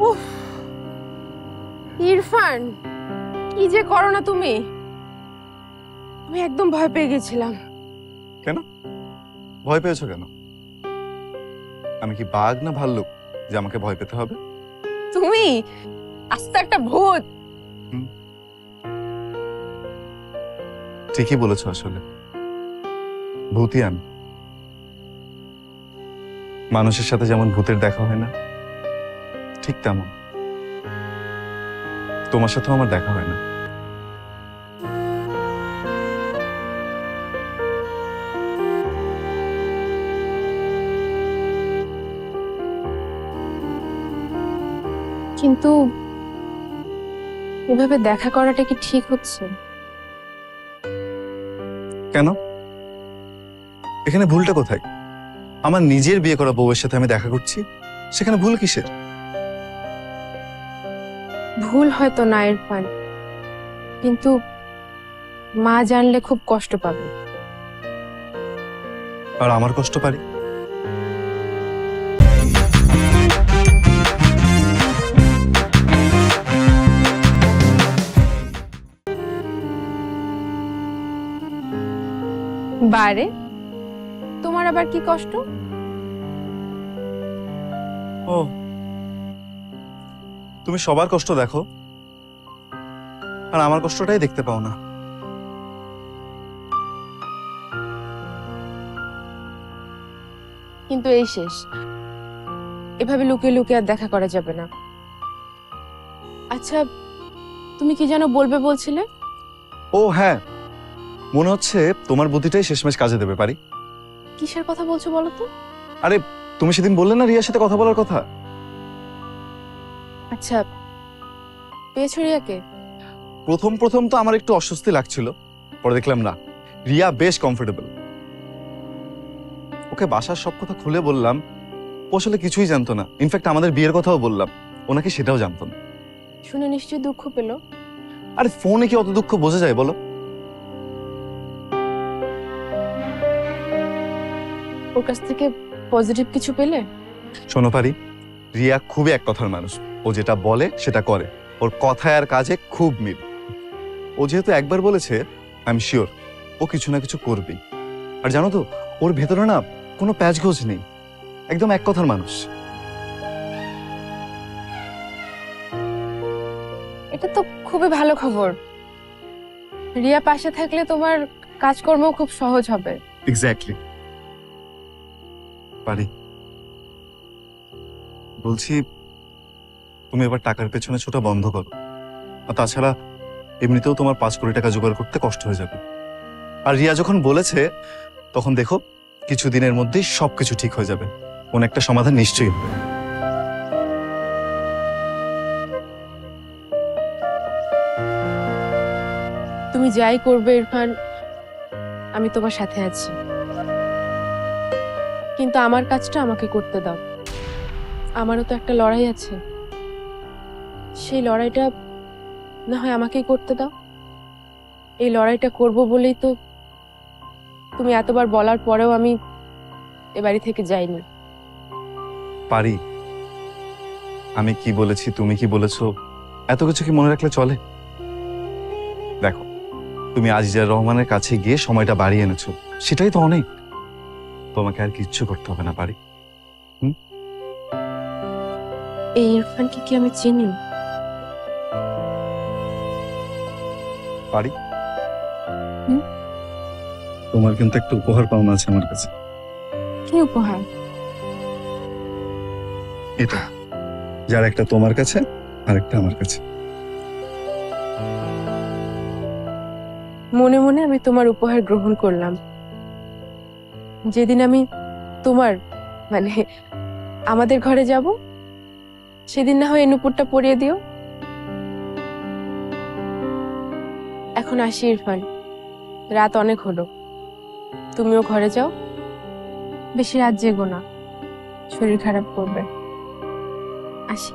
উফ, ইরফান, কি যে করো না তুমি। আমি একদম ভয় পেয়ে গেছিলাম। কেন ভয় পেয়েছো কেন? আমি কি বাঘ না ভাল্লুক যে আমাকে ভয় পেতে হবে? তুমি আস্তে একটা ভূত। ঠিকই বলেছো, আসলে ভূতই আমি। মানুষের সাথে যেমন ভূতের দেখা হয় না, ঠিক তেমন তোমার সাথেও আমার দেখা হয় না। কিন্তু এভাবে দেখা করাটা কি ঠিক হচ্ছে? কেন? এখানে ভুলটা কোথায়? আমার নিজের বিয়ে করা বউয়ের সাথে আমি দেখা করছি, সেখানে ভুল কিসের? ভুল হয়তো না ইরফান, কিন্তু মা জানলে খুব কষ্ট পাবে। আর আমার কষ্ট পারি? বারে, তোমার আবার কি কষ্ট? ও, তুমি সবার কষ্ট দেখো আর আমার কষ্টটাই দেখতে পাও না। কিন্তু এই শেষ, এভাবে লুকিয়ে লুকিয়ে আর দেখা করা যাবে না। আচ্ছা, তুমি কি যেন বলবে বলছিলে? ও হ্যাঁ, মনে হচ্ছে তোমার বুদ্ধিটাই শেষমেশ কাজে দেবে পারি। কিসের কথা বলছো বলো তো? আরে, তুমি সেদিন বললে না রিয়ার সাথে কথা বলার কথা? আচ্ছা, পেয়েছো রিয়াকে? প্রথম প্রথম তো আমার একটু অস্বস্তি লাগছিল, পরে দেখলাম না, রিয়া বেশ কমফোর্টেবল। ওকে বাসার সব কথা খুলে বললাম, ও আসলে কিছুই জানতো না। ইনফ্যাক্ট আমাদের বিয়ের কথাও বললাম, ওনাকে সেটাও জানতো না। শুনে নিশ্চয়ই দুঃখ পেলো। আরে ফোনে কি অত দুঃখ বোঝা যায় বলো? ওর কাছ থেকে পজিটিভ কিছু পেলে? শোনো পারি, রিয়া খুবই এক কথার মানুষ। ও যেটা বলে সেটা করে, ওর কথায় আর কাজে খুব মিল। ও যেহেতু একবার বলেছে, আই এম শিওর ও কিছু না কিছু করবেই। আর জানো তো, ওর ভেতরে না কোনো প্যাচগোজ নেই, একদম এক কথার মানুষ। এটা তো খুবই ভালো খবর। রিয়া পাশে থাকলে তোমার কাজকর্ম খুব সহজ হবে। এক্স্যাক্টলি। পারি, বলছি তুমি এবার টাকার পেছনে ছোটা বন্ধ করো। আর তাছাড়া এমনিতেও তোমার 5 কোটি টাকা জোগাড় করতে কষ্ট হয়ে যাবে। আর রিয়া যখন বলেছে, তখন দেখো কিছুদিনের মধ্যেই সবকিছু ঠিক হয়ে যাবে, কোন একটা সমাধান নিশ্চয়ই হবে। তুমি যাই করবে ইরফান, আমি তোমার সাথে আছি। কিন্তু আমার কাজটা আমাকে করতে দাও। আমারও তো একটা লড়াই আছে, সেই লড়াইটা না হয় আমাকেই করতে দাও। এই লড়াইটা করব বলেই তো তুমি এতবার বলার পরেও আমি এ বাড়ি থেকে যাইনি। পারি, আমি কি বলেছি তুমি কি বলেছো এত কিছু কি মনে রাখলে চলে? দেখো, তুমি আজিজা রহমানের কাছে গিয়ে সময়টা বাড়িয়ে এনেছো, সেটাই তো অনেক। তোমাকে আর কিচ্ছু করতে হবে না পারি। এই ইরফানকে কি আমি চিনি? পারি, তোমার কিন্তু একটা উপহার পাওনা আছে আমার কাছে। কি উপহার? এটা, যার একটা তোমার কাছে আর একটা আমার কাছে। মনে মনে আমি তোমার উপহার গ্রহণ করলাম। যেদিন আমি তোমার মানে আমাদের ঘরে যাব, সেদিন না হয় এই নুপুরটা পরিয়ে দিও। এখন আসি ইরফান, রাত অনেক হলো। তুমিও ঘরে যাও, বেশি রাত জেগো না, শরীর খারাপ করবে। আসি।